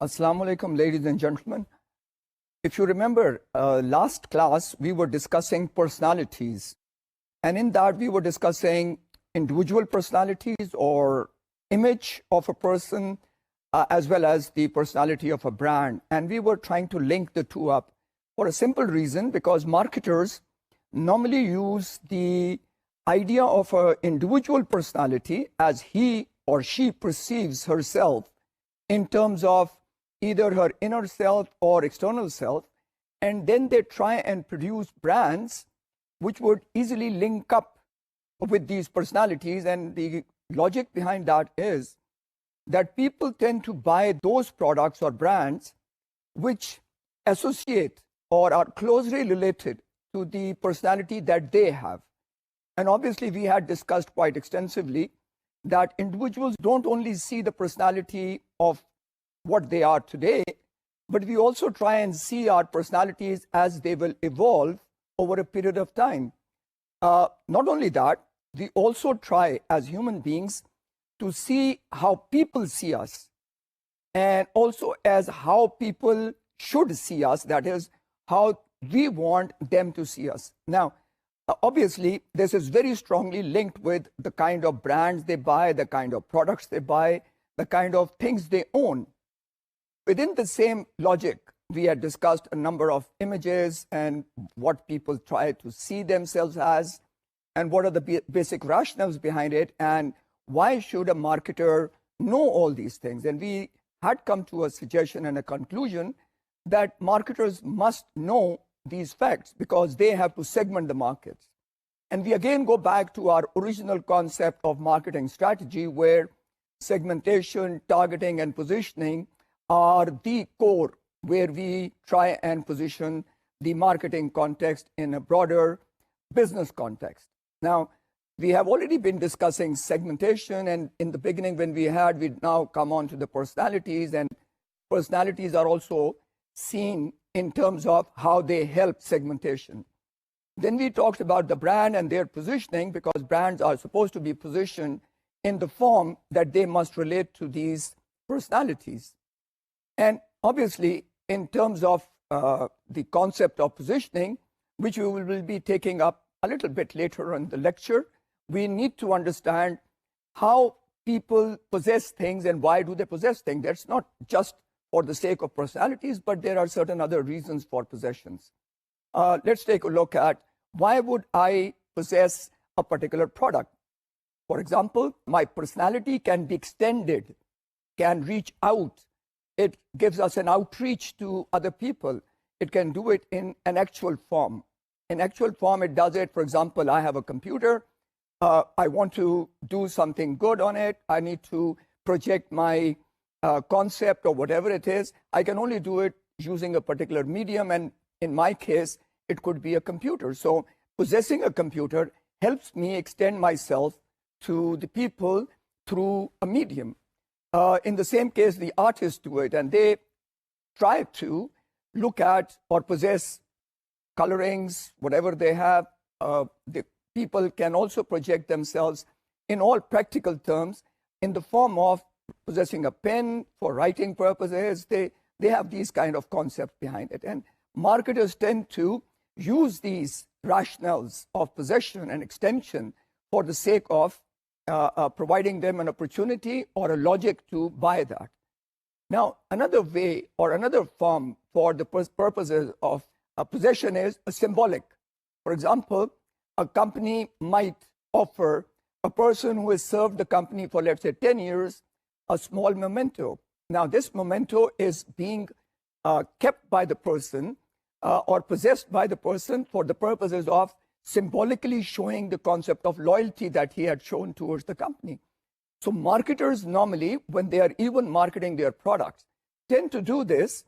Assalamu alaikum, ladies and gentlemen. If you remember, last class, we were discussing personalities. And in that, we were discussing individual personalities or image of a person, as well as the personality of a brand. And we were trying to link the two up for a simple reason, because marketers normally use the idea of an individual personality as he or she perceives herself in terms of either her inner self or external self, and then they try and produce brands which would easily link up with these personalities. And the logic behind that is that people tend to buy those products or brands which associate or are closely related to the personality that they have. And obviously, we had discussed quite extensively that individuals don't only see the personality of what they are today, but we also try and see our personalities as they will evolve over a period of time. Not only that, we also try as human beings to see how people see us, and also as how people should see us, that is, how we want them to see us. Now, obviously, this is very strongly linked with the kind of brands they buy, the kind of products they buy, the kind of things they own. Within the same logic, we had discussed a number of images and what people try to see themselves as, and what are the basic rationales behind it, and why should a marketer know all these things. And we had come to a suggestion and a conclusion that marketers must know these facts because they have to segment the markets. And we again go back to our original concept of marketing strategy, where segmentation, targeting, and positioning are the core, where we try and position the marketing context in a broader business context. Now, we have already been discussing segmentation, and in the beginning when we'd now come on to the personalities, and personalities are also seen in terms of how they help segmentation. Then we talked about the brand and their positioning, because brands are supposed to be positioned in the form that they must relate to these personalities. And obviously, in terms of the concept of positioning, which we will be taking up a little bit later in the lecture, we need to understand how people possess things and why do they possess things. That's not just for the sake of personalities, but there are certain other reasons for possessions. Let's take a look at why would I possess a particular product. For example, my personality can be extended, can reach out. It gives us an outreach to other people. It can do it in an actual form. In actual form, it does it. For example, I have a computer. I want to do something good on it. I need to project my concept or whatever it is. I can only do it using a particular medium. And in my case, it could be a computer. So possessing a computer helps me extend myself to the people through a medium. In the same case, the artists do it, and they try to look at or possess colorings, whatever they have. The people can also project themselves in all practical terms in the form of possessing a pen for writing purposes. They have these kind of concepts behind it. And marketers tend to use these rationales of possession and extension for the sake of providing them an opportunity or a logic to buy that. Now, another way or another form for the purposes of possession is a symbolic. For example, a company might offer a person who has served the company for, let's say, 10 years, a small memento. Now, this memento is being kept by the person or possessed by the person for the purposes of symbolically showing the concept of loyalty that he had shown towards the company. So marketers normally, when they are even marketing their products, tend to do this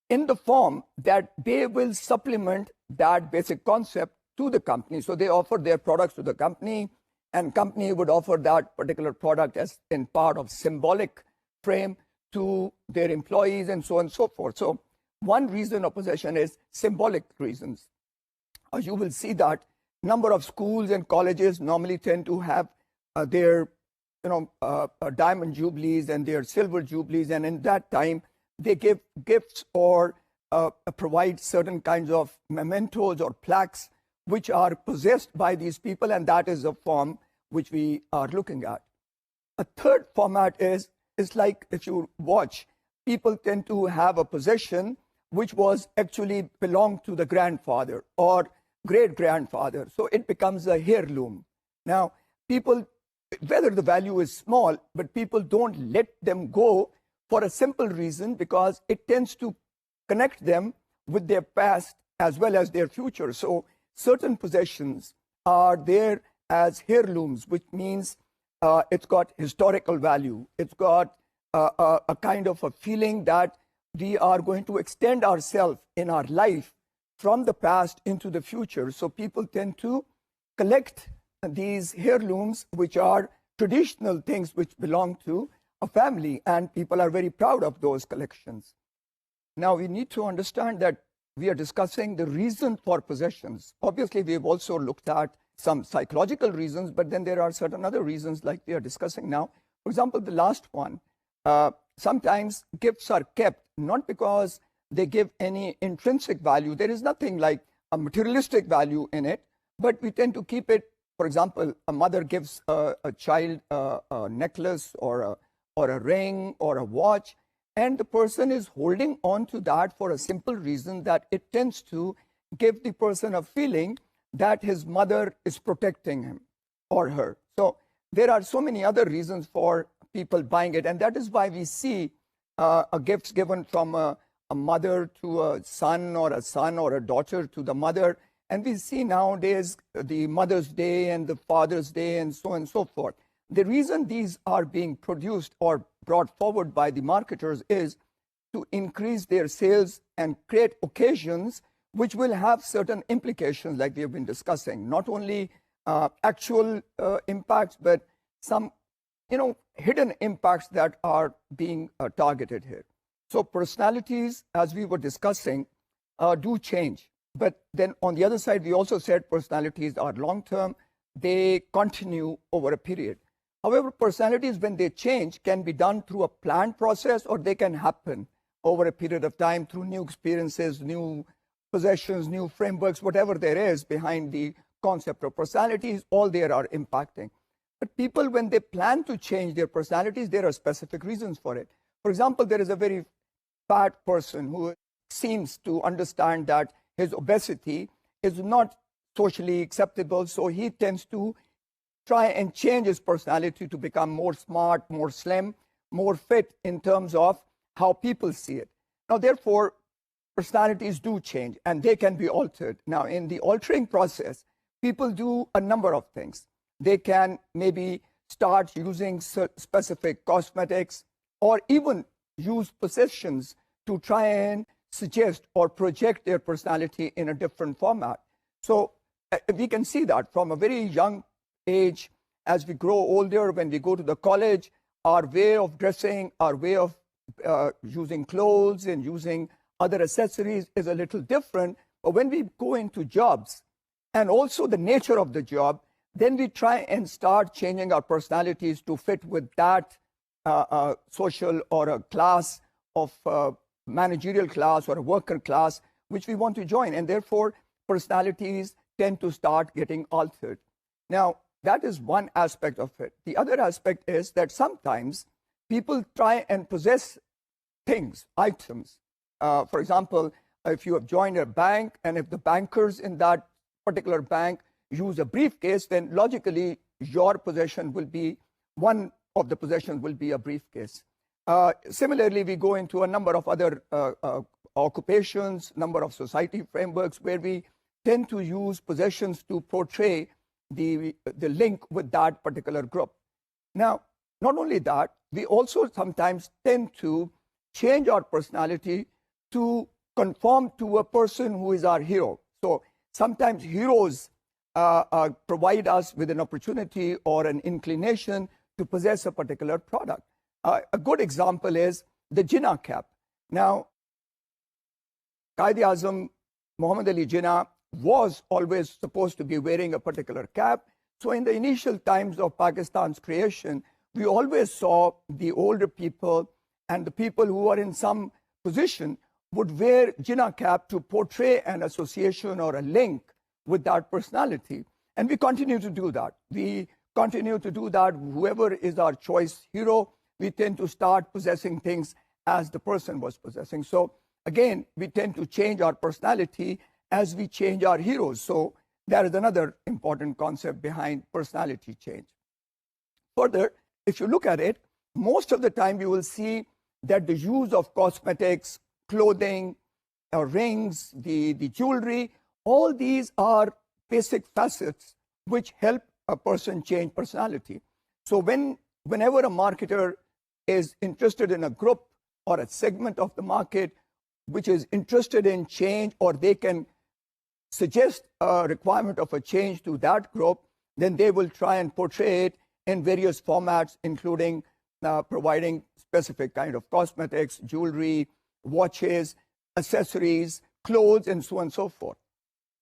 in the form that they will supplement that basic concept to the company. So they offer their products to the company, and company would offer that particular product as in part of symbolic frame to their employees, and so on and so forth. So one reason of possession is symbolic reasons. You will see that number of schools and colleges normally tend to have their diamond jubilees and their silver jubilees, and in that time they give gifts or provide certain kinds of mementos or plaques which are possessed by these people, and that is a form which we are looking at. A third format is like, if you watch, people tend to have a possession which was actually belonged to the grandfather or great-grandfather. So it becomes a heirloom. Now, people, whether the value is small, but people don't let them go for a simple reason, because it tends to connect them with their past as well as their future. So certain possessions are there as heirlooms, which means it's got historical value. It's got a kind of a feeling that we are going to extend ourselves in our life from the past into the future. So people tend to collect these heirlooms, which are traditional things which belong to a family, and people are very proud of those collections. Now, we need to understand that we are discussing the reason for possessions. Obviously, we've also looked at some psychological reasons, but then there are certain other reasons like we are discussing now. For example, the last one, sometimes gifts are kept not because they give any intrinsic value. There is nothing like a materialistic value in it, but we tend to keep it. For example, a mother gives a child a necklace or a ring or a watch, and the person is holding on to that for a simple reason that it tends to give the person a feeling that his mother is protecting him or her. So there are so many other reasons for people buying it, and that is why we see a gift given from a mother to a son or a daughter to the mother. And we see nowadays the Mother's Day and the Father's Day and so on and so forth. The reason these are being produced or brought forward by the marketers is to increase their sales and create occasions which will have certain implications, like we have been discussing, not only actual impacts, but some hidden impacts that are being targeted here. So personalities, as we were discussing, do change. But then on the other side, we also said personalities are long-term. They continue over a period. However, personalities, when they change, can be done through a planned process, or they can happen over a period of time through new experiences, new possessions, new frameworks, whatever there is behind the concept of personalities, all there are impacting. But people, when they plan to change their personalities, there are specific reasons for it. For example, there is a very fat person who seems to understand that his obesity is not socially acceptable, so he tends to try and change his personality to become more smart, more slim, more fit in terms of how people see it. Now, therefore, personalities do change and they can be altered. Now, in the altering process, people do a number of things. They can maybe start using specific cosmetics or even use possessions to try and suggest or project their personality in a different format. So we can see that from a very young age, as we grow older, when we go to the college, our way of dressing, our way of using clothes and using other accessories is a little different. But when we go into jobs and also the nature of the job, then we try and start changing our personalities to fit with that social or a class of managerial class or a worker class which we want to join. And therefore, personalities tend to start getting altered. Now, that is one aspect of it. The other aspect is that sometimes people try and possess things, items. For example, if you have joined a bank and if the bankers in that particular bank use a briefcase, then logically your possession will be, one of the possessions will be a briefcase. Similarly, we go into a number of other occupations, number of society frameworks where we tend to use possessions to portray the link with that particular group. Now, not only that, we also sometimes tend to change our personality to conform to a person who is our hero. So sometimes heroes provide us with an opportunity or an inclination to possess a particular product. A good example is the Jinnah cap. Now, Quaid-e-Azam Muhammad Ali Jinnah was always supposed to be wearing a particular cap. So in the initial times of Pakistan's creation, we always saw the older people and the people who are in some position would wear Jinnah cap to portray an association or a link with that personality. And we continue to do that. We continue to do that. Whoever is our choice hero, we tend to start possessing things as the person was possessing. So again, we tend to change our personality as we change our heroes. So that is another important concept behind personality change. Further, if you look at it, most of the time you will see that the use of cosmetics, clothing, rings, the jewelry, all these are basic facets which help a person change personality. So whenever a marketer is interested in a group or a segment of the market which is interested in change, or they can suggest a requirement of a change to that group, then they will try and portray it in various formats, including providing specific kind of cosmetics, jewelry, watches, accessories, clothes, and so on and so forth.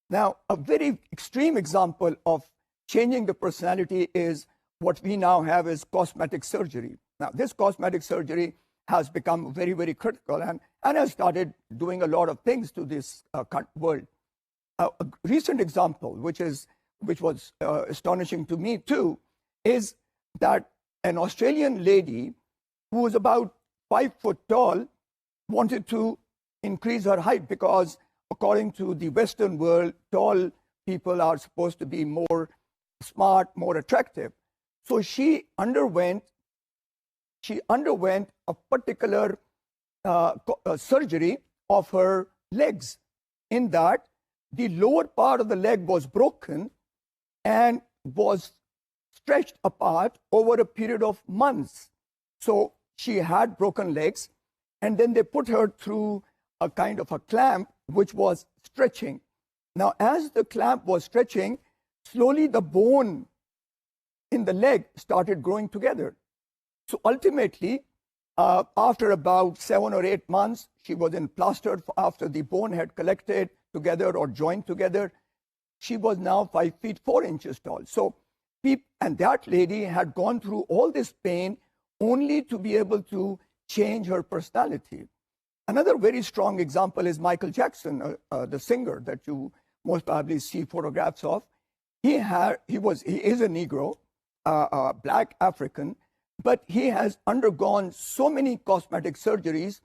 Now, a very extreme example of changing the personality is what we now have is cosmetic surgery. Now, this cosmetic surgery has become very, very critical and has started doing a lot of things to this world. A recent example, which was astonishing to me too, is that an Australian lady who was about 5 foot tall wanted to increase her height because, according to the Western world, tall people are supposed to be more smart, more attractive. So she underwent a particular surgery of her legs, in that the lower part of the leg was broken and was stretched apart over a period of months. So she had broken legs, and then they put her through a kind of a clamp which was stretching. Now, as the clamp was stretching, slowly the bone in the leg started growing together. So ultimately, after about 7 or 8 months, she was in plastered after the bone had collected together or joined together. She was now 5 feet 4 inches tall. So, and that lady had gone through all this pain only to be able to change her personality. Another very strong example is Michael Jackson, the singer that you most probably see photographs of. He is a Negro, black African, but he has undergone so many cosmetic surgeries.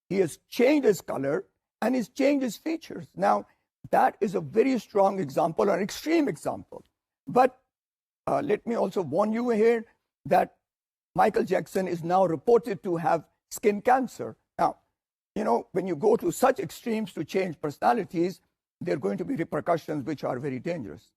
He has changed his color and he's changed his features. Now, that is a very strong example, an extreme example. But let me also warn you here that Michael Jackson is now reported to have skin cancer. Now, you know, when you go to such extremes to change personalities, there are going to be repercussions which are very dangerous.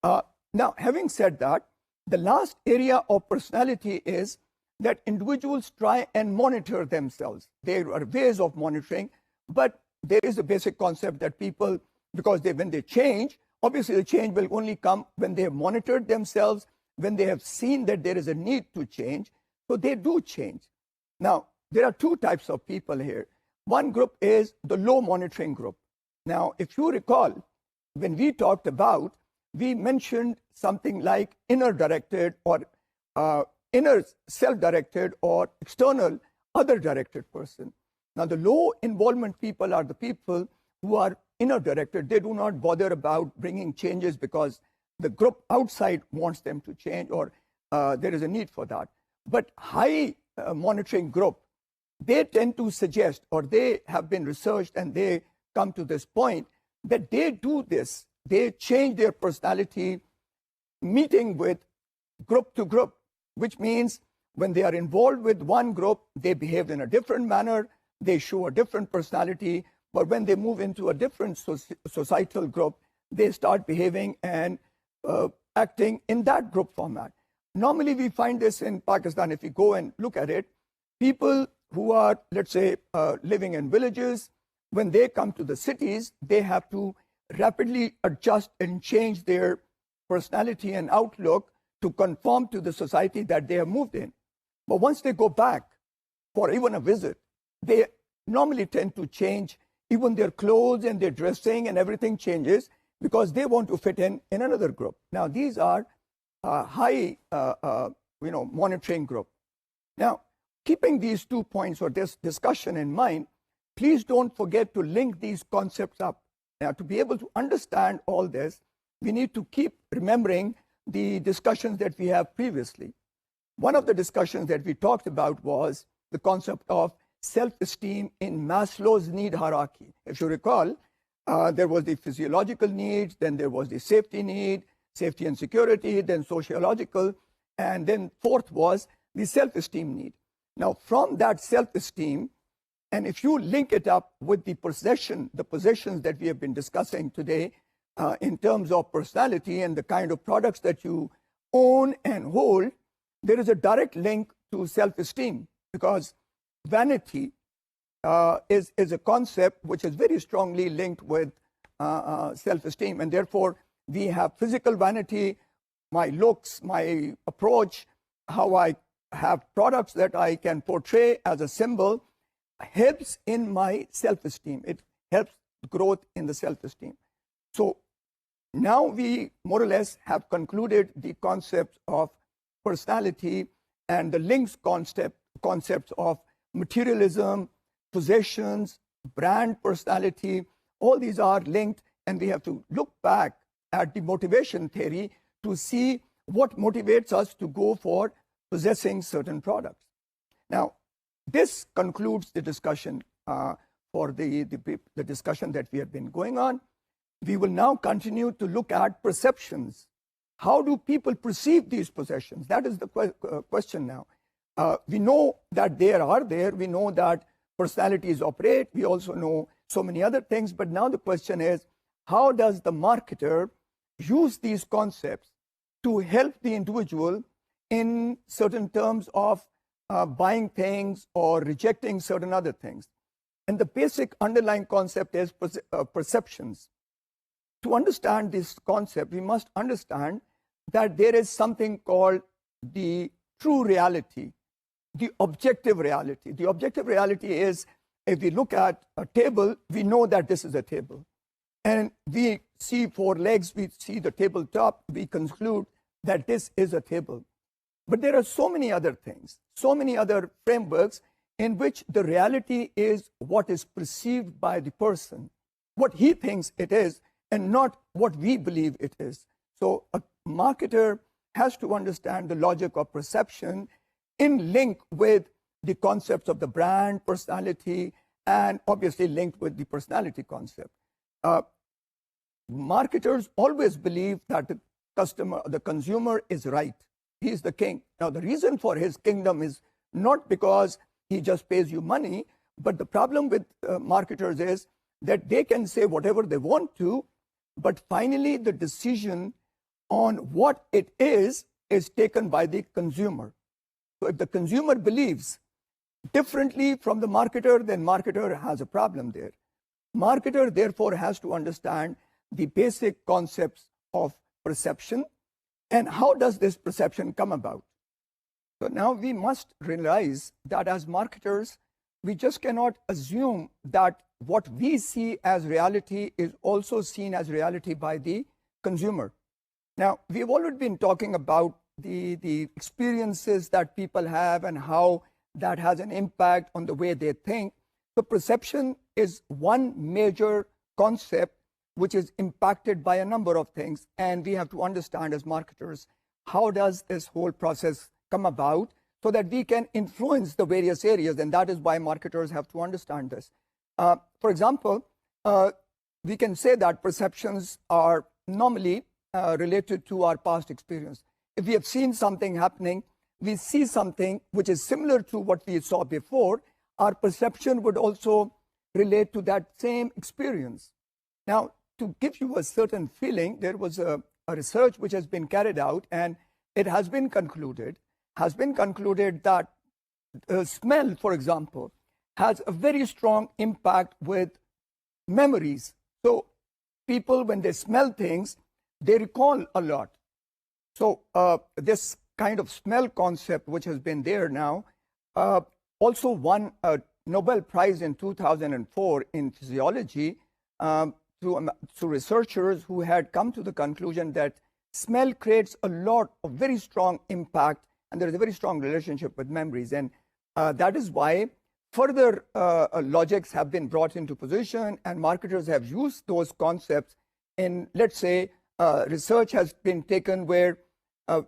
Now, having said that, the last area of personality is that individuals try and monitor themselves. There are ways of monitoring, but there is a basic concept that people, because when they change, obviously the change will only come when they have monitored themselves, when they have seen that there is a need to change, so they do change. Now, there are two types of people here. One group is the low monitoring group. Now, if you recall, when we talked about, we mentioned something like inner directed or inner self-directed or external other directed person. Now, the low involvement people are the people who are inner directed. They do not bother about bringing changes because the group outside wants them to change or there is a need for that. But high monitoring group, they tend to suggest, or they have been researched and they come to this point, that they do this. They change their personality meeting with group to group, which means when they are involved with one group, they behave in a different manner, they show a different personality, but when they move into a different societal group, they start behaving and acting in that group format. Normally, we find this in Pakistan. If you go and look at it, people who are, let's say, living in villages, when they come to the cities, they have to rapidly adjust and change their personality and outlook to conform to the society that they have moved in. But once they go back for even a visit, they normally tend to change even their clothes and their dressing, and everything changes because they want to fit in another group. Now, these are high monitoring group. Now, keeping these 2 points or this discussion in mind, please don't forget to link these concepts up. Now, to be able to understand all this, we need to keep remembering the discussions that we have previously. One of the discussions that we talked about was the concept of self-esteem in Maslow's need hierarchy. If you recall, there was the physiological needs, then there was the safety need, safety and security, then sociological, and then fourth was the self-esteem need. Now, from that self-esteem, and if you link it up with the possessions that we have been discussing today in terms of personality and the kind of products that you own and hold, there is a direct link to self-esteem, because vanity is a concept which is very strongly linked with self-esteem. And therefore, we have physical vanity, my looks, my approach, how I have products that I can portray as a symbol, helps in my self-esteem. It helps growth in the self-esteem. So now we more or less have concluded the concepts of personality and the links concepts of materialism, possessions, brand personality. All these are linked, and we have to look back at the motivation theory to see what motivates us to go for possessing certain products. Now, this concludes the discussion for the discussion that we have been going on. We will now continue to look at perceptions. How do people perceive these possessions? That is the question now. We know that they are there. We know that personalities operate. We also know so many other things. But now the question is, how does the marketer use these concepts to help the individual in certain terms of buying things or rejecting certain other things? And the basic underlying concept is perceptions. To understand this concept, we must understand that there is something called the true reality, the objective reality. The objective reality is, if we look at a table, we know that this is a table. And we see four legs, we see the tabletop, we conclude that this is a table. But there are so many other things, so many other frameworks in which the reality is what is perceived by the person, what he thinks it is, and not what we believe it is. So a marketer has to understand the logic of perception in link with the concepts of the brand, personality, and obviously linked with the personality concept. Marketers always believe that the consumer is right. He is the king. Now, the reason for his kingdom is not because he just pays you money, but the problem with marketers is that they can say whatever they want to, but finally the decision on what it is taken by the consumer. So if the consumer believes differently from the marketer, then marketer has a problem there. Marketer therefore has to understand the basic concepts of perception and how does this perception come about. So now we must realize that as marketers, we just cannot assume that what we see as reality is also seen as reality by the consumer. Now, we've already been talking about the experiences that people have and how that has an impact on the way they think. So perception is one major concept which is impacted by a number of things. And we have to understand as marketers, how does this whole process come about so that we can influence the various areas. And that is why marketers have to understand this. For example, we can say that perceptions are normally related to our past experience. If we have seen something happening, we see something which is similar to what we saw before, our perception would also relate to that same experience. Now, to give you a certain feeling, there was a research which has been carried out, and it has been concluded that smell, for example, has a very strong impact with memories. So people, when they smell things, they recall a lot. So this kind of smell concept, which has been there now, also won a Nobel Prize in 2004 in physiology through researchers who had come to the conclusion that smell creates a lot of very strong impact, and there is a very strong relationship with memories. And that is why further logics have been brought into position, and marketers have used those concepts in, let's say, research has been taken where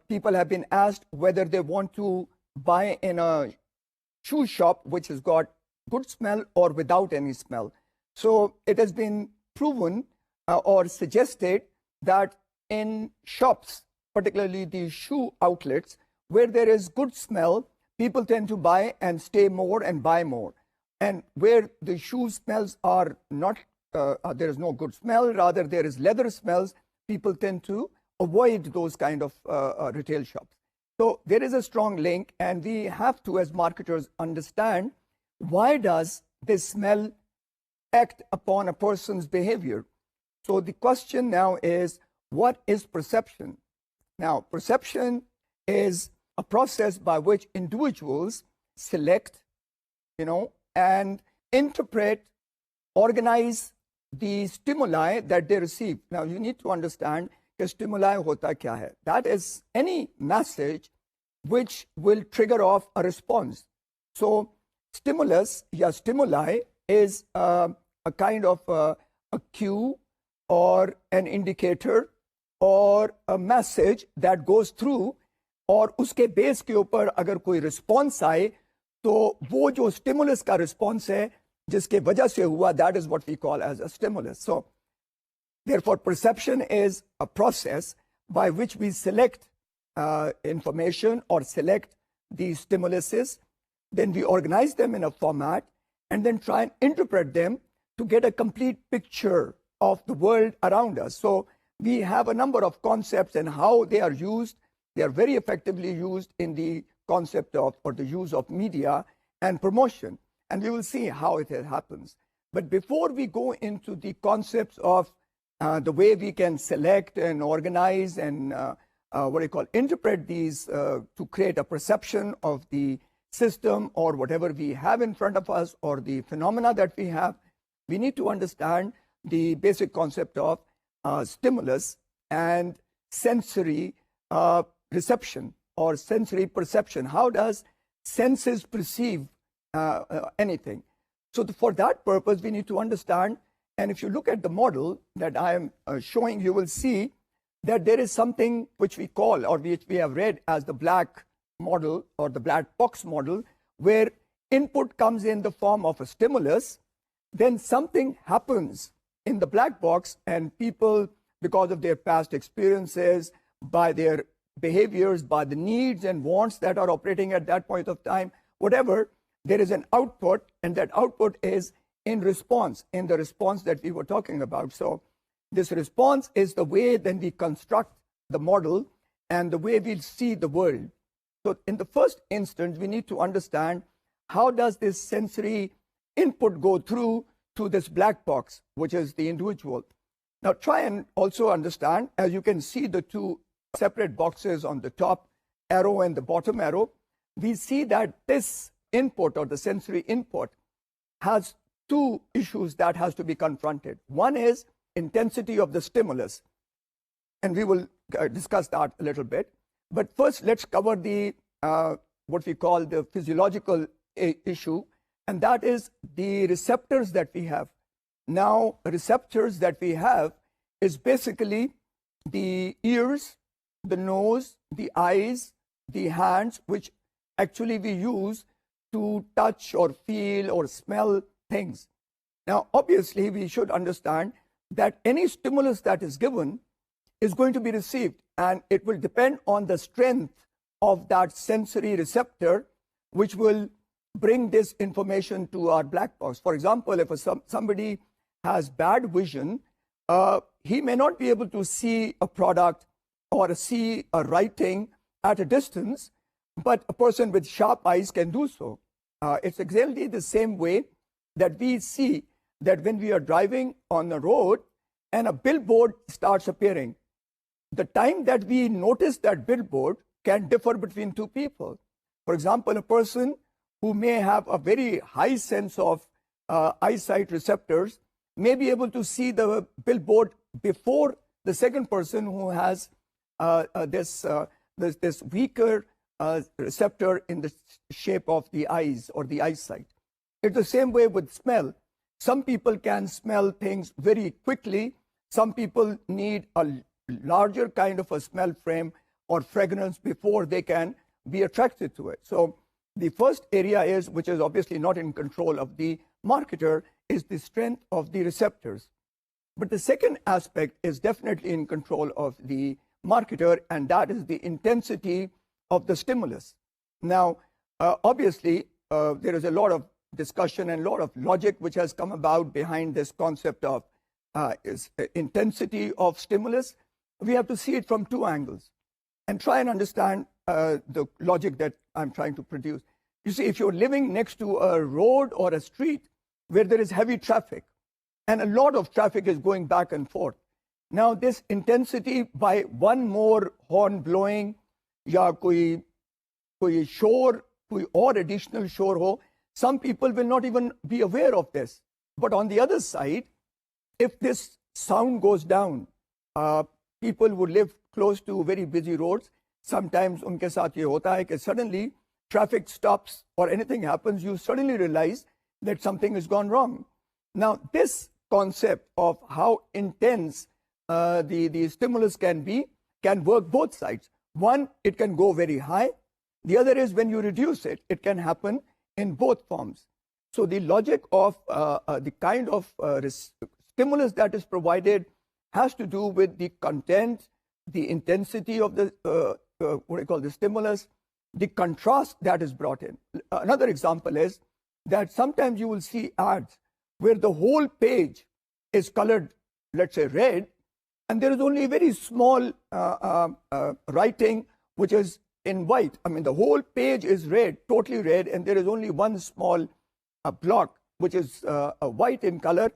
people have been asked whether they want to buy in a shoe shop which has got good smell or without any smell. So it has been proven or suggested that in shops, particularly the shoe outlets, where there is good smell, people tend to buy and stay more and buy more. And where the shoe smells are not, there is no good smell, rather there is leather smells, people tend to avoid those kind of retail shops. So there is a strong link, and we have to, as marketers, understand why does this smell act upon a person's behavior. So the question now is, what is perception? Now, perception is a process by which individuals select, and interpret, organize the stimuli that they receive. Now, you need to understand that stimuli hota kya hai. That is any message which will trigger off a response. So, stimulus, stimuli is a kind of a cue or an indicator or a message that goes through, और उसके base के ऊपर अगर कोई response आए तो वो जो स्टिमुलस का रिस्पॉन्स है जिसके वजह से हुआ, that is what we call as a stimulus. So therefore perception is a process by which we select information or select these stimuluses, then we organize them in a format and then try and interpret them to get a complete picture of the world around us. So we have a number of concepts and how they are used. They are very effectively used in the concept of, or the use of, media and promotion. And we will see how it happens. But before we go into the concepts of the way we can select and organize and interpret these to create a perception of the system or whatever we have in front of us or the phenomena that we have, we need to understand the basic concept of stimulus and sensory reception or sensory perception. How does senses perceive anything? So for that purpose, we need to understand, and if you look at the model that I am showing, you will see that there is something which we call, or which we have read as the black model or the black box model, where input comes in the form of a stimulus, then something happens in the black box, and people, because of their past experiences, by their behaviors, by the needs and wants that are operating at that point of time, whatever, there is an output, and that output is in response, in the response that we were talking about. So this response is the way then we construct the model and the way we see the world. So in the first instance, we need to understand how does this sensory input go through to this black box, which is the individual. Now try and also understand, as you can see the two separate boxes on the top arrow and the bottom arrow, we see that this input or the sensory input has two issues that has to be confronted. One is intensity of the stimulus, and we will discuss that a little bit. But first, let's cover the what we call the physiological issue, and that is the receptors that we have. Now, receptors that we have is basically the ears, the nose, the eyes, the hands, which actually we use to touch or feel or smell things. Now, obviously, we should understand that any stimulus that is given is going to be received, and it will depend on the strength of that sensory receptor, which will bring this information to our black box. For example, if somebody has bad vision, he may not be able to see a product or see a writing at a distance, but a person with sharp eyes can do so. It's exactly the same way that we see that when we are driving on the road and a billboard starts appearing, the time that we notice that billboard can differ between two people. For example, a person who may have a very high sense of eyesight receptors may be able to see the billboard before the second person who has this weaker receptor in the shape of the eyes or the eyesight. It's the same way with smell. Some people can smell things very quickly. Some people need a larger kind of a smell frame or fragrance before they can be attracted to it. So the first area is, which is obviously not in control of the marketer, is the strength of the receptors. But the second aspect is definitely in control of the marketer, and that is the intensity of the stimulus. Now, obviously, there is a lot of discussion and a lot of logic which has come about behind this concept of intensity of stimulus. We have to see it from two angles and try and understand the logic that I'm trying to produce. You see, if you're living next to a road or a street where there is heavy traffic and a lot of traffic is going back and forth, now this intensity by one more horn blowing या कोई शोर कोई और additional शोर हो, some people will not even be aware of this. But on the other side, if this sound goes down, people who live close to very busy roads, sometimes उनके साथ ये होता है कि suddenly traffic stops or anything happens, you suddenly realize that something has gone wrong. Now, this concept of how intense the stimulus can be can work both sides. One, it can go very high. The other is when you reduce it, it can happen in both forms. So the logic of the kind of stimulus that is provided has to do with the content, the intensity of the the stimulus, the contrast that is brought in. Another example is that sometimes you will see ads where the whole page is colored, let's say red, and there is only very small writing which is in white. I mean, the whole page is red, totally red, and there is only one small block which is white in color.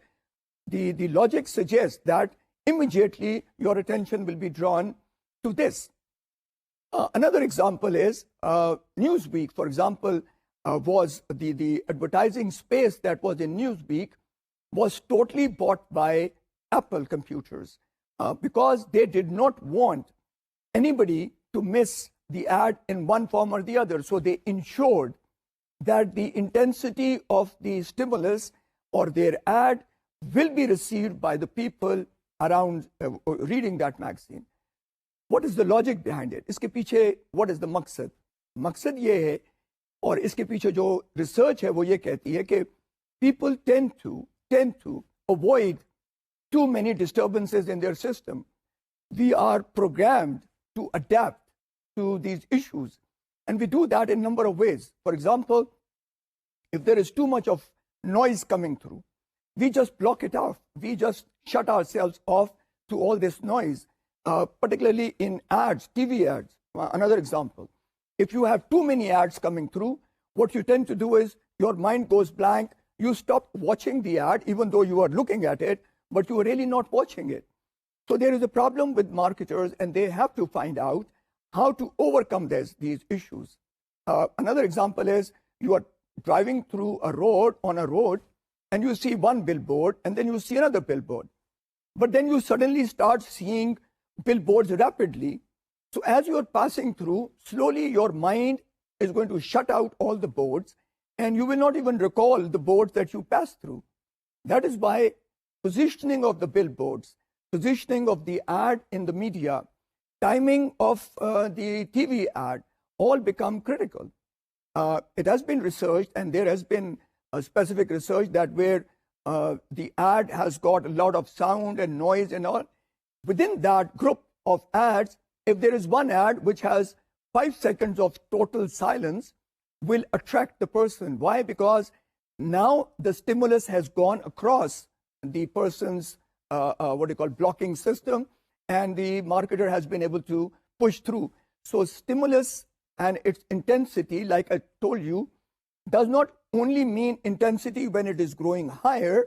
The logic suggests that immediately your attention will be drawn to this. Another example is Newsweek, for example, was the advertising space that was in Newsweek was totally bought by Apple computers because they did not want anybody to miss the ad in one form or the other. So they ensured that the intensity of the stimulus or their ad will be received by the people around reading that magazine. What is the logic behind it? इसके पीछे what is the मकसद? मकसद ये है और इसके पीछे जो research है वो ये कहती है कि people tend to avoid too many disturbances in their system. We are programmed to adapt to these issues, and we do that in a number of ways. For example, if there is too much of noise coming through, we just block it off. We just shut ourselves off to all this noise, particularly in ads, TV ads. Another example, if you have too many ads coming through, what you tend to do is your mind goes blank. You stop watching the ad, even though you are looking at it, but you are really not watching it. So there is a problem with marketers, and they have to find out how to overcome these issues. Another example is you are driving through on a road, and you see one billboard, and then you see another billboard. But then you suddenly start seeing billboards rapidly. So as you are passing through, slowly your mind is going to shut out all the boards, and you will not even recall the boards that you passed through. That is why positioning of the billboards, positioning of the ad in the media, timing of the TV ad, all become critical. It has been researched, and there has been a specific research that where the ad has got a lot of sound and noise and all. Within that group of ads, if there is one ad which has 5 seconds of total silence, will attract the person. Why? Because now the stimulus has gone across the person's blocking system, and the marketer has been able to push through. So stimulus and its intensity, like I told you, does not only mean intensity when it is growing higher.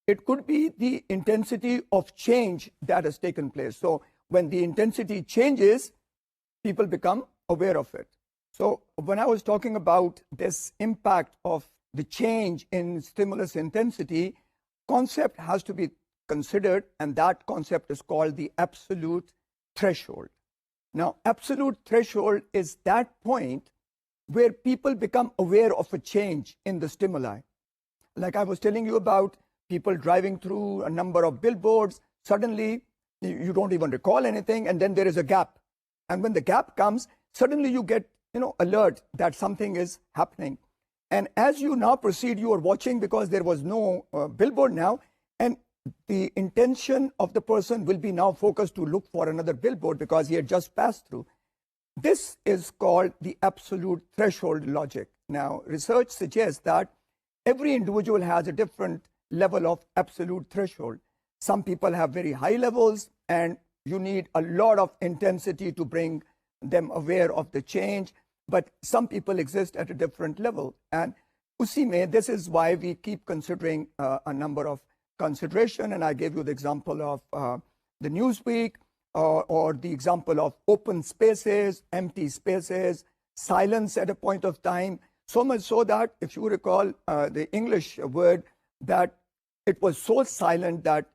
It could be the intensity of change that has taken place. So when the intensity changes, people become aware of it. So when I was talking about this impact of the change in stimulus intensity, concept has to be considered, and that concept is called the absolute threshold. Now, absolute threshold is that point where people become aware of a change in the stimuli. like I was telling you about people driving through a number of billboards, suddenly you don't even recall anything, and then there is a gap. And when the gap comes, suddenly you get, alert that something is happening. And as you now proceed, you are watching because there was no billboard now, and the intention of the person will be now focused to look for another billboard because he had just passed through. This is called the absolute threshold logic. Now, research suggests that every individual has a different level of absolute threshold. Some people have very high levels, and you need a lot of intensity to bring them aware of the change. But some people exist at a different level. And usi mein, this is why we keep considering a number of consideration. And I gave you the example of the Newsweek, or the example of open spaces, empty spaces, silence at a point of time. So much so that, if you recall the English word, that it was so silent that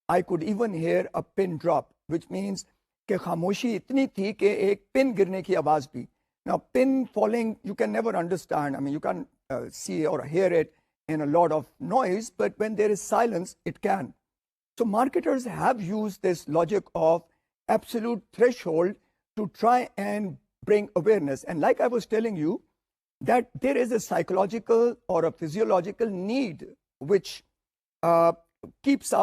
I could even hear a pin drop, which means कि खामोशी इतनी थी कि एक pin गिरने की आवाज भी. Now, pin falling, you can never understand. I mean, you can't see or hear it in a lot of noise, but when there is silence, it can. So marketers have used this logic of absolute threshold to try and bring awareness. And like I was telling you, that there is a psychological or a physiological need which keeps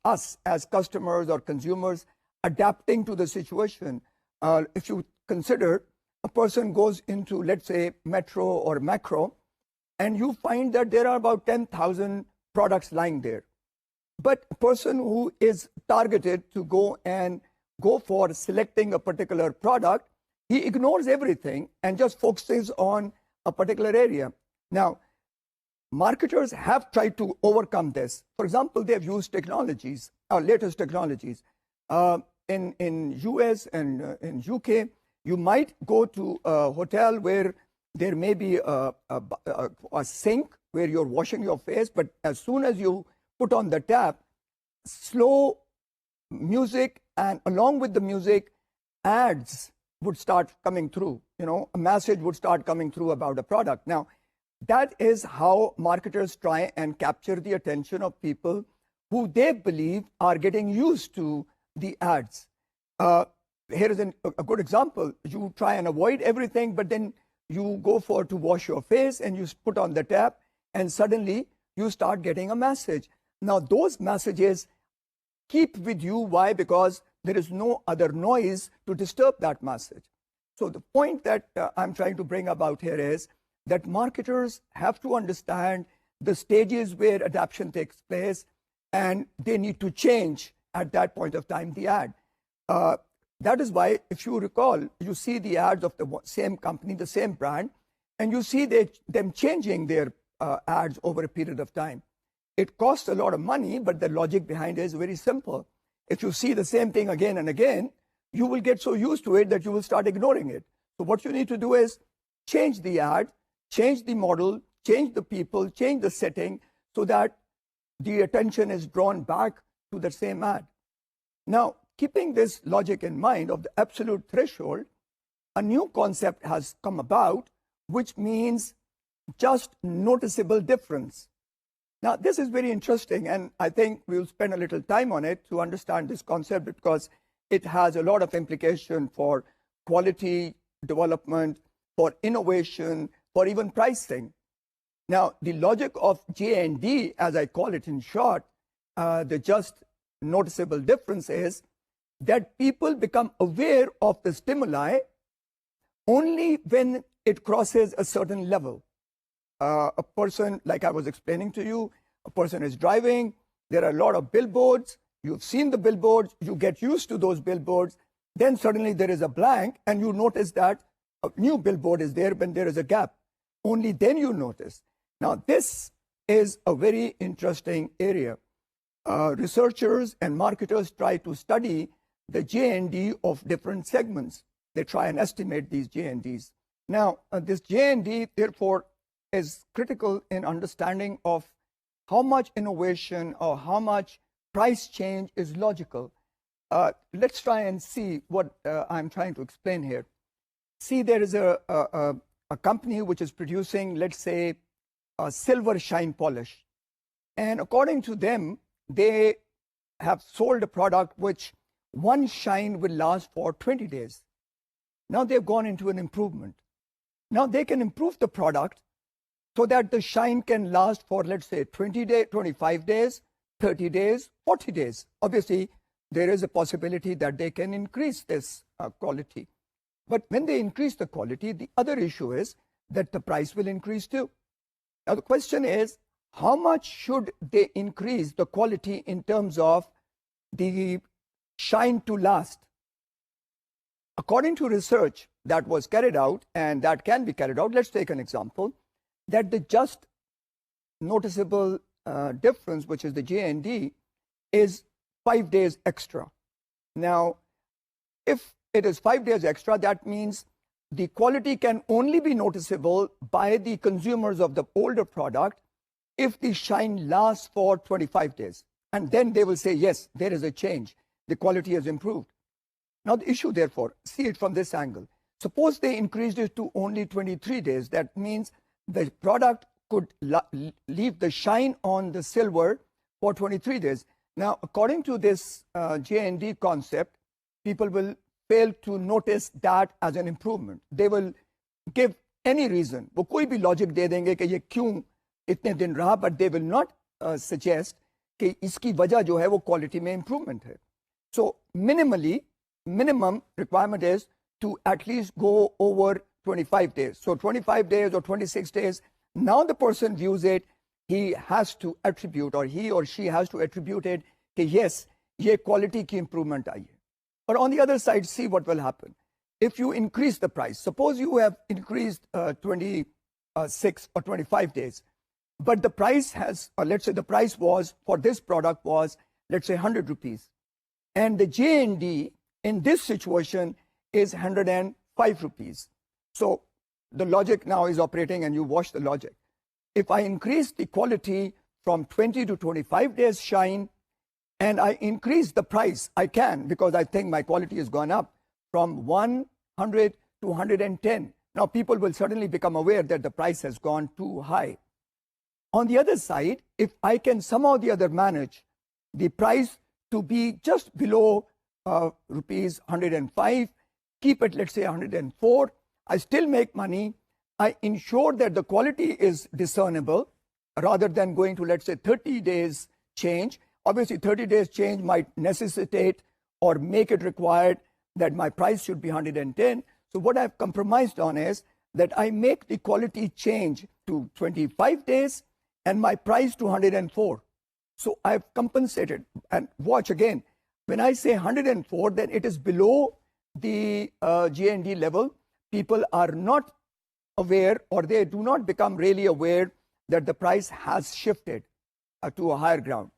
us as customers or consumers adapting to the situation. If you consider, a person goes into, let's say, metro or macro, and you find that there are about 10,000 products lying there. But a person who is targeted to go for selecting a particular product, he ignores everything and just focuses on a particular area. Now, marketers have tried to overcome this. For example, they have used technologies, latest technologies. In US and in UK, you might go to a hotel where there may be a sink where you're washing your face, but as soon as you put on the tap, slow music, and along with the music, ads would start coming through. A message would start coming through about a product. Now, that is how marketers try and capture the attention of people who they believe are getting used to the ads. Here is a good example. You try and avoid everything, but then you go to wash your face and you put on the tap, and suddenly you start getting a message. Now, those messages keep with you. Why? Because there is no other noise to disturb that message. So the point that I'm trying to bring about here is that marketers have to understand the stages where adaptation takes place, and they need to change at that point of time the ad. That is why, if you recall, you see the ads of the same company, the same brand, and you see them changing their ads over a period of time. It costs a lot of money, but the logic behind it is very simple. If you see the same thing again and again, you will get so used to it that you will start ignoring it. So what you need to do is change the ad, change the model, change the people, change the setting, so that the attention is drawn back to the same ad. Now, keeping this logic in mind of the absolute threshold, a new concept has come about, which means just noticeable difference. Now, this is very interesting, and I think we'll spend a little time on it to understand this concept, because it has a lot of implication for quality development, for innovation, for even pricing. Now, the logic of J&D, as I call it in short, the just noticeable difference is that people become aware of the stimuli only when it crosses a certain level. A person, like I was explaining to you, a person is driving, there are a lot of billboards, you've seen the billboards, you get used to those billboards, then suddenly there is a blank and you notice that a new billboard is there when there is a gap. Only then you notice. Now, this is a very interesting area. Researchers and marketers try to study the J&D of different segments. They try and estimate these J&Ds. Now, this J&D, therefore, is critical in understanding of how much innovation or how much price change is logical. Let's try and see what I'm trying to explain here. See, there is a company which is producing, let's say, silver shine polish. And according to them, they have sold a product which one shine will last for 20 days. Now they've gone into an improvement. Now they can improve the product so that the shine can last for, let's say, 20 days, 25 days, 30 days, 40 days. Obviously, there is a possibility that they can increase this quality. But when they increase the quality, the other issue is that the price will increase too. Now the question is, how much should they increase the quality in terms of the shine to last? According to research that was carried out and that can be carried out, let's take an example, that the just noticeable difference, which is the JND, is 5 days extra. Now, if it is 5 days extra, that means the quality can only be noticeable by the consumers of the older product if the shine lasts for 25 days. And then they will say, yes, there is a change. The quality has improved. Now the issue, therefore, see it from this angle. Suppose they increased it to only 23 days. That means the product could leave the shine on the silver for 23 days. Now, according to this JND concept, people will fail to notice that as an improvement. They will give any reason. वो कोई भी logic दे देंगे कि ये क्यों इतने दिन रहा, but they will not suggest कि इसकी वजह जो है वो quality में improvement है. So minimum requirement is to at least go over 25 days. So 25 days or 26 days, now the person views it, he has to attribute, or he or she has to attribute it कि yes, ये quality की improvement आई है. But on the other side, see what will happen. If you increase the price, suppose you have increased 26 or 25 days, but the price has, or let's say the price was for this product was, let's say 100 rupees. And the JND in this situation is 105 rupees. So the logic now is operating, and you watch the logic. If I increase the quality from 20 to 25 days shine, and I increase the price, I can, because I think my quality has gone up from 100 to 110. Now people will certainly become aware that the price has gone too high. On the other side, if I can somehow or the other manage the price to be just below rupees 105, keep it, let's say 104, I still make money. I ensure that the quality is discernible rather than going to, let's say, 30 days change. Obviously, 30 days change might necessitate or make it required that my price should be 110. So what I've compromised on is that I make the quality change to 25 days and my price to 104. So I've compensated. And watch again, when I say 104, then it is below the GND level. People are not aware, or they do not become really aware that the price has shifted to a higher ground.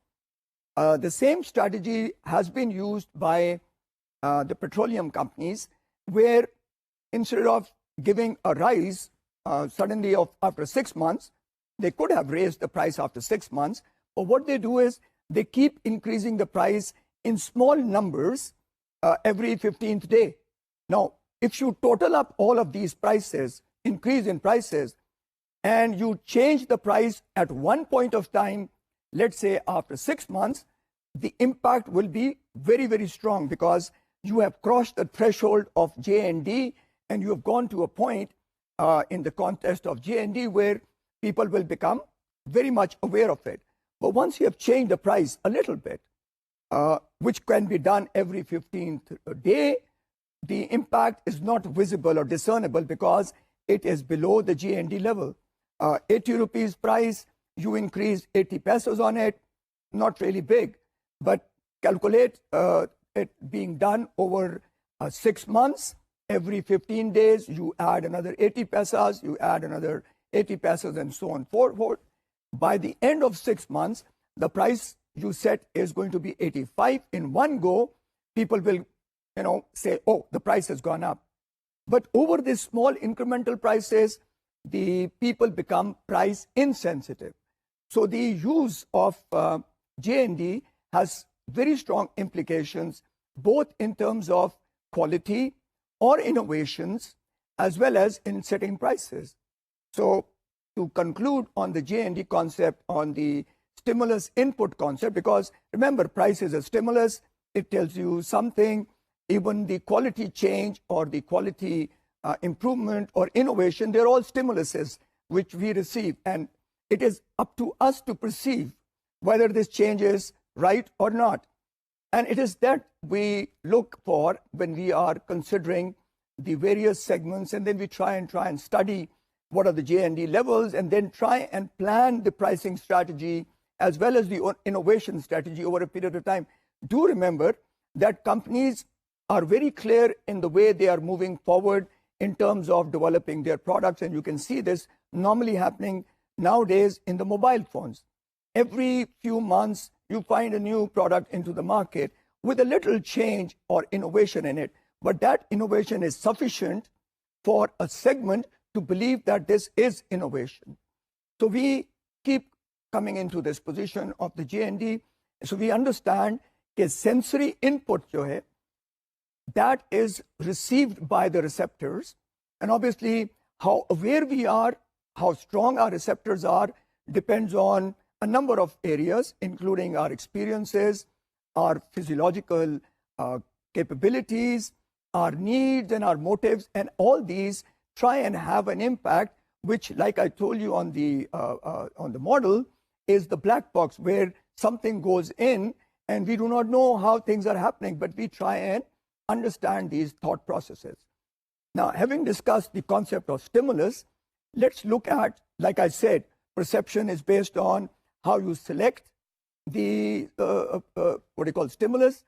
The same strategy has been used by the petroleum companies, where instead of giving a rise suddenly after 6 months, they could have raised the price after 6 months. But what they do is they keep increasing the price in small numbers every 15th day. Now, if you total up all of these prices, increase in prices, and you change the price at one point of time, let's say after 6 months, the impact will be very, very strong, because you have crossed the threshold of JND and you have gone to a point in the context of JND where people will become very much aware of it. But once you have changed the price a little bit, which can be done every 15th day, the impact is not visible or discernible because it is below the GND level. 80 rupees price, you increase 80 pesos on it, not really big, but calculate it being done over 6 months. Every 15 days, you add another 80 pesos, you add another 80 pesos, and so on and so forth. By the end of 6 months, the price you set is going to be 85. In one go, people will, say, oh, the price has gone up. But over these small incremental prices, the people become price insensitive. So the use of JND has very strong implications, both in terms of quality or innovations, as well as in setting prices. So to conclude on the J&D concept, on the stimulus input concept, because remember, price is a stimulus. It tells you something. Even the quality change or the quality improvement or innovation, they're all stimuluses which we receive. And it is up to us to perceive whether this change is right or not. And it is that we look for when we are considering the various segments, and then we try and study what are the J&D levels, and then try and plan the pricing strategy as well as the innovation strategy over a period of time. Do remember that companies are very clear in the way they are moving forward in terms of developing their products, and you can see this normally happening nowadays in the mobile phones. Every few months, you find a new product into the market with a little change or innovation in it. But that innovation is sufficient for a segment to believe that this is innovation. So we keep coming into this position of the J&D. So we understand that sensory input jo hai, that is received by the receptors. And obviously, how aware we are, how strong our receptors are, depends on a number of areas, including our experiences, our physiological capabilities, our needs and our motives, and all these try and have an impact, which, like I told you on the model, is the black box where something goes in and we do not know how things are happening, but we try and understand these thought processes. Now, having discussed the concept of stimulus, let's look at, like I said, perception is based on how you select the stimulus,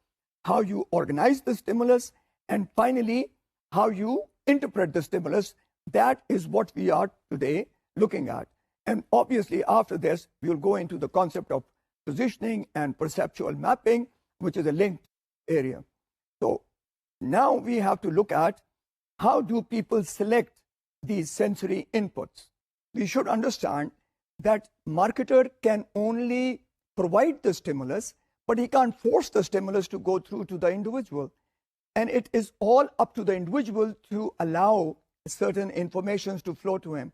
how you organize the stimulus, and finally, how you interpret the stimulus. That is what we are today looking at. And obviously, after this, we'll go into the concept of positioning and perceptual mapping, which is a linked area. So now we have to look at how do people select these sensory inputs. We should understand that marketer can only provide the stimulus, but he can't force the stimulus to go through to the individual. And it is all up to the individual to allow certain information to flow to him.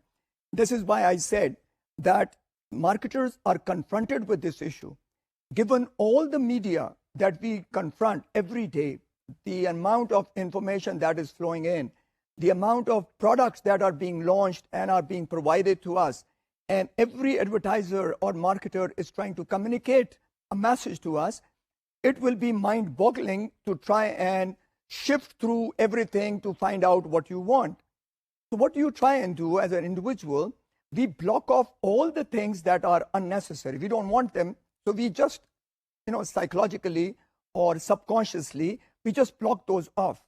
This is why I said that marketers are confronted with this issue. Given all the media that we confront every day, the amount of information that is flowing in, the amount of products that are being launched and are being provided to us, and every advertiser or marketer is trying to communicate a message to us, it will be mind-boggling to try and shift through everything to find out what you want. So what you try and do as an individual, we block off all the things that are unnecessary. We don't want them, so we just, psychologically or subconsciously, we just block those off,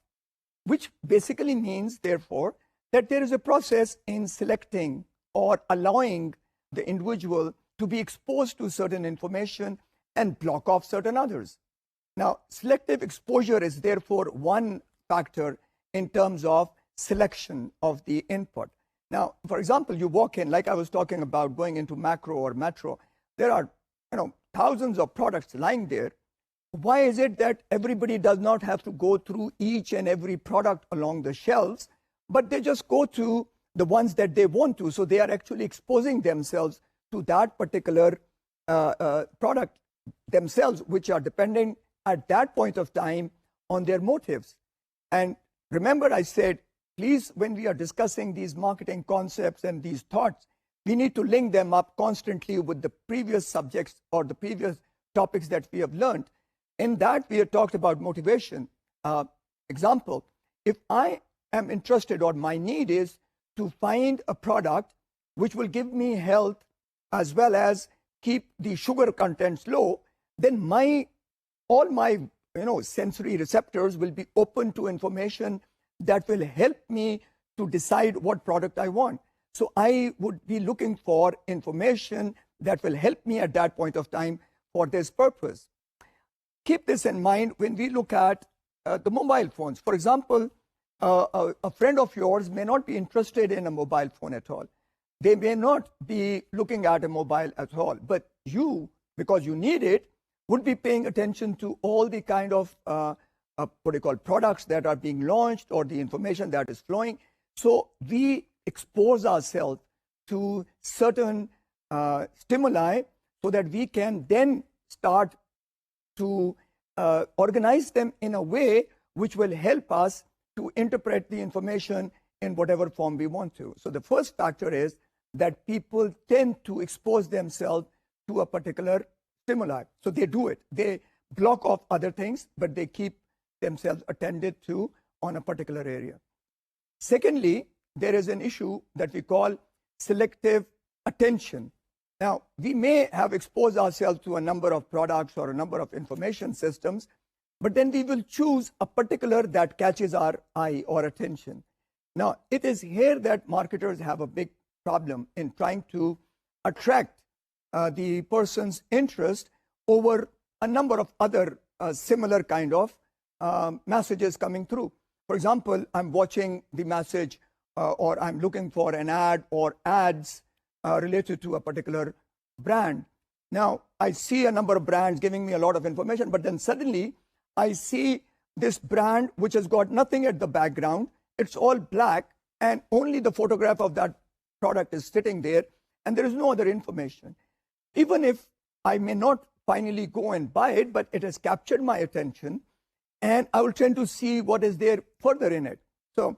which basically means, therefore, that there is a process in selecting or allowing the individual to be exposed to certain information and block off certain others. Now, selective exposure is therefore one factor in terms of selection of the input. Now, for example, you walk in, like I was talking about going into macro or metro, there are thousands of products lying there. Why is it that everybody does not have to go through each and every product along the shelves, but they just go to the ones that they want to? So they are actually exposing themselves to that particular product themselves, which are dependent at that point of time on their motives. And remember, I said, please, when we are discussing these marketing concepts and these thoughts, we need to link them up constantly with the previous subjects or the previous topics that we have learned. In that, we have talked about motivation. Example, if I am interested or my need is to find a product which will give me health as well as keep the sugar contents low, then all my sensory receptors will be open to information that will help me to decide what product I want. So I would be looking for information that will help me at that point of time for this purpose. Keep this in mind when we look at the mobile phones. For example, a friend of yours may not be interested in a mobile phone at all. They may not be looking at a mobile at all, but you, because you need it, would be paying attention to all the kind of products that are being launched or the information that is flowing. So we expose ourselves to certain stimuli so that we can then start to organize them in a way which will help us to interpret the information in whatever form we want to. So the first factor is that people tend to expose themselves to a particular stimuli. So they do it. They block off other things, but they keep themselves attended to on a particular area. Secondly, there is an issue that we call selective attention. Now, we may have exposed ourselves to a number of products or a number of information systems, but then we will choose a particular that catches our eye or attention. Now, it is here that marketers have a big problem in trying to attract the person's interest over a number of other similar kind of messages coming through. For example, I'm watching the message or I'm looking for an ad or ads related to a particular brand. Now, I see a number of brands giving me a lot of information, but then suddenly I see this brand which has got nothing at the background. It's all black and only the photograph of that product is sitting there and there is no other information. Even if I may not finally go and buy it, but it has captured my attention and I will tend to see what is there further in it. So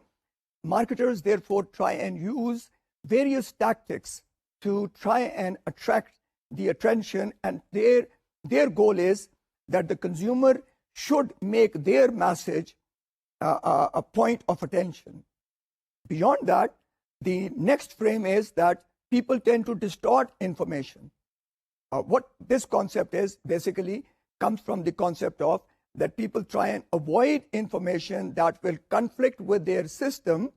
marketers therefore try and use various tactics to try and attract the attention, and their goal is that the consumer should make their message a point of attention. Beyond that, the next frame is that people tend to distort information. What this concept is basically comes from the concept of that people try and avoid information that will conflict with their system,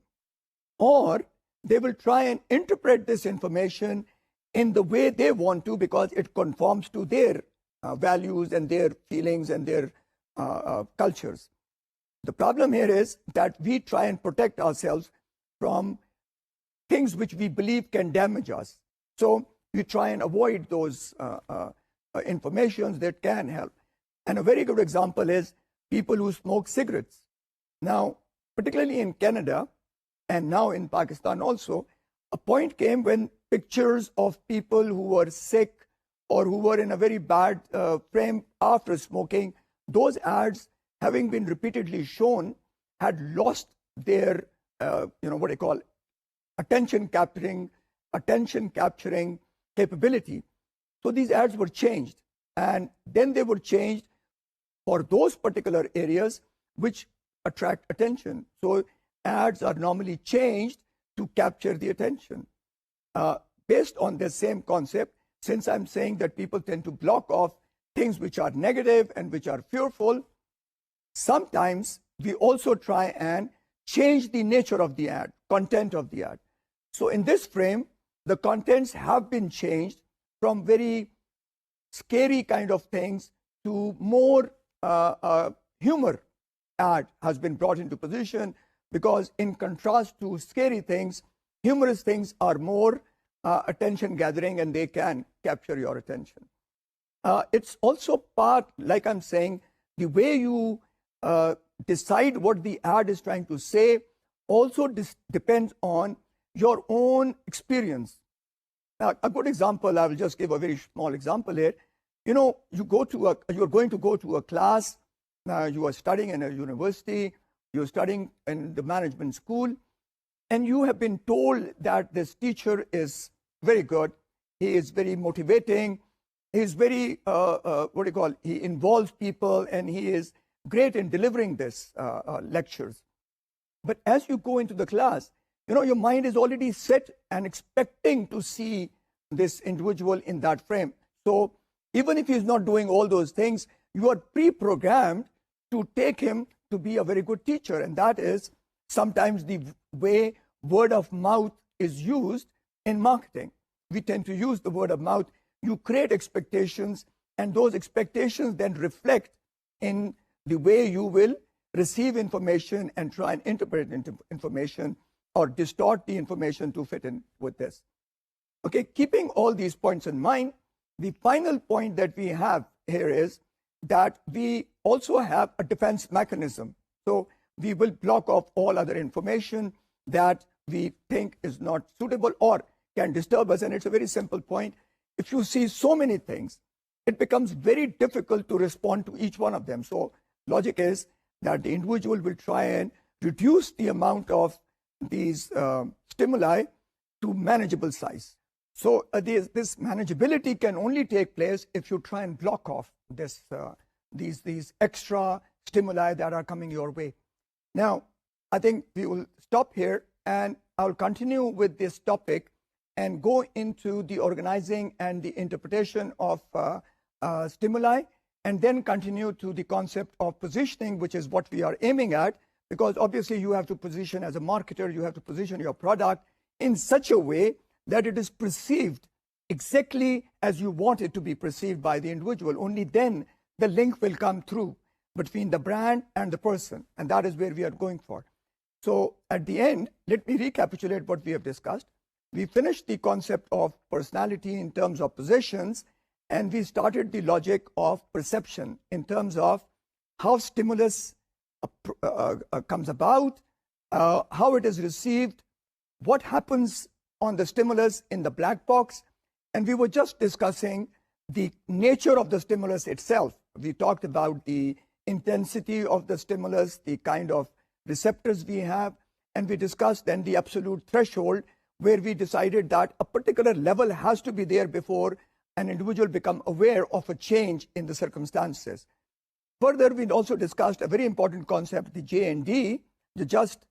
or they will try and interpret this information in the way they want to because it conforms to their values and their feelings and their cultures. The problem here is that we try and protect ourselves from things which we believe can damage us. So we try and avoid those informations that can help. And a very good example is people who smoke cigarettes. Now, particularly in Canada and now in Pakistan also, a point came when pictures of people who were sick or who were in a very bad frame after smoking, those ads having been repeatedly shown had lost their, what they call attention capturing capability. So these ads were changed, and then they were changed for those particular areas which attract attention. So ads are normally changed to capture the attention. Based on the same concept, since I'm saying that people tend to block off things which are negative and which are fearful, sometimes we also try and change the nature of the ad, content of the ad. So in this frame, the contents have been changed from very scary kind of things to more humor ad has been brought into position, because in contrast to scary things, humorous things are more attention gathering and they can capture your attention. It's also part, like I'm saying, the way you decide what the ad is trying to say also depends on your own experience. Now, a good example, I will just give a very small example here. You're going to go to a class, you are studying in a university, you're studying in the management school, and you have been told that this teacher is very good, he is very motivating, he is very, he involves people, and he is great in delivering this lectures. But as you go into the class, your mind is already set and expecting to see this individual in that frame. So even if he's not doing all those things, you are pre-programmed to take him to be a very good teacher. And that is sometimes the way word of mouth is used in marketing. We tend to use the word of mouth. You create expectations, and those expectations then reflect in the way you will receive information and try and interpret information or distort the information to fit in with this. Okay, keeping all these points in mind, the final point that we have here is that we also have a defense mechanism. So we will block off all other information that we think is not suitable, or can disturb us. And it's a very simple point. If you see so many things, it becomes very difficult to respond to each one of them. So logic is that the individual will try and reduce the amount of these stimuli to manageable size. So this manageability can only take place if you try and block off these extra stimuli that are coming your way. Now, I think we will stop here, and I'll continue with this topic and go into the organizing and the interpretation of stimuli, and then continue to the concept of positioning, which is what we are aiming at, because obviously you have to position as a marketer, you have to position your product in such a way that it is perceived exactly as you want it to be perceived by the individual. Only then the link will come through between the brand and the person, and that is where we are going for. So at the end, let me recapitulate what we have discussed. We finished the concept of personality in terms of possessions, and we started the logic of perception in terms of how stimulus comes about, how it is received, what happens on the stimulus in the black box, and we were just discussing the nature of the stimulus itself. We talked about the intensity of the stimulus, the kind of receptors we have, and we discussed then the absolute threshold, where we decided that a particular level has to be there before an individual become aware of a change in the circumstances. Further, we also discussed a very important concept, the J&D, the just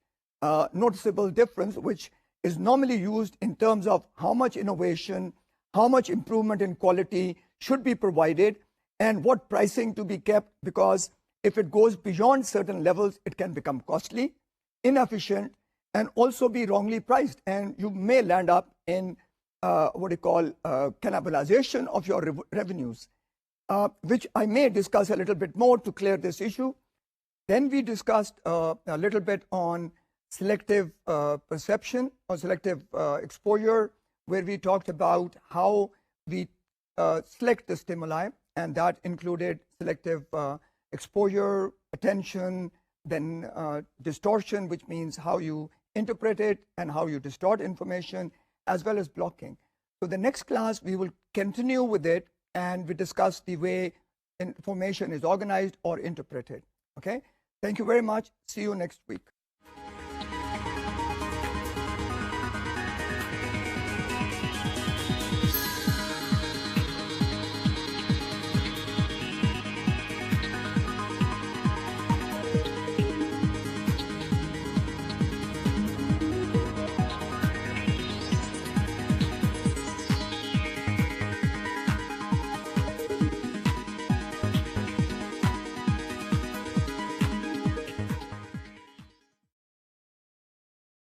noticeable difference, which is normally used in terms of how much innovation, how much improvement in quality should be provided, and what pricing to be kept, because if it goes beyond certain levels, it can become costly, inefficient, and also be wrongly priced. And you may land up in cannibalization of your revenues, which I may discuss a little bit more to clear this issue. Then we discussed a little bit on selective perception or selective exposure, where we talked about how we select the stimuli, and that included selective exposure, attention, then distortion, which means how you interpret it and how you distort information, as well as blocking. So the next class, we will continue with it, and we discuss the way information is organized or interpreted. Okay? Thank you very much. See you next week.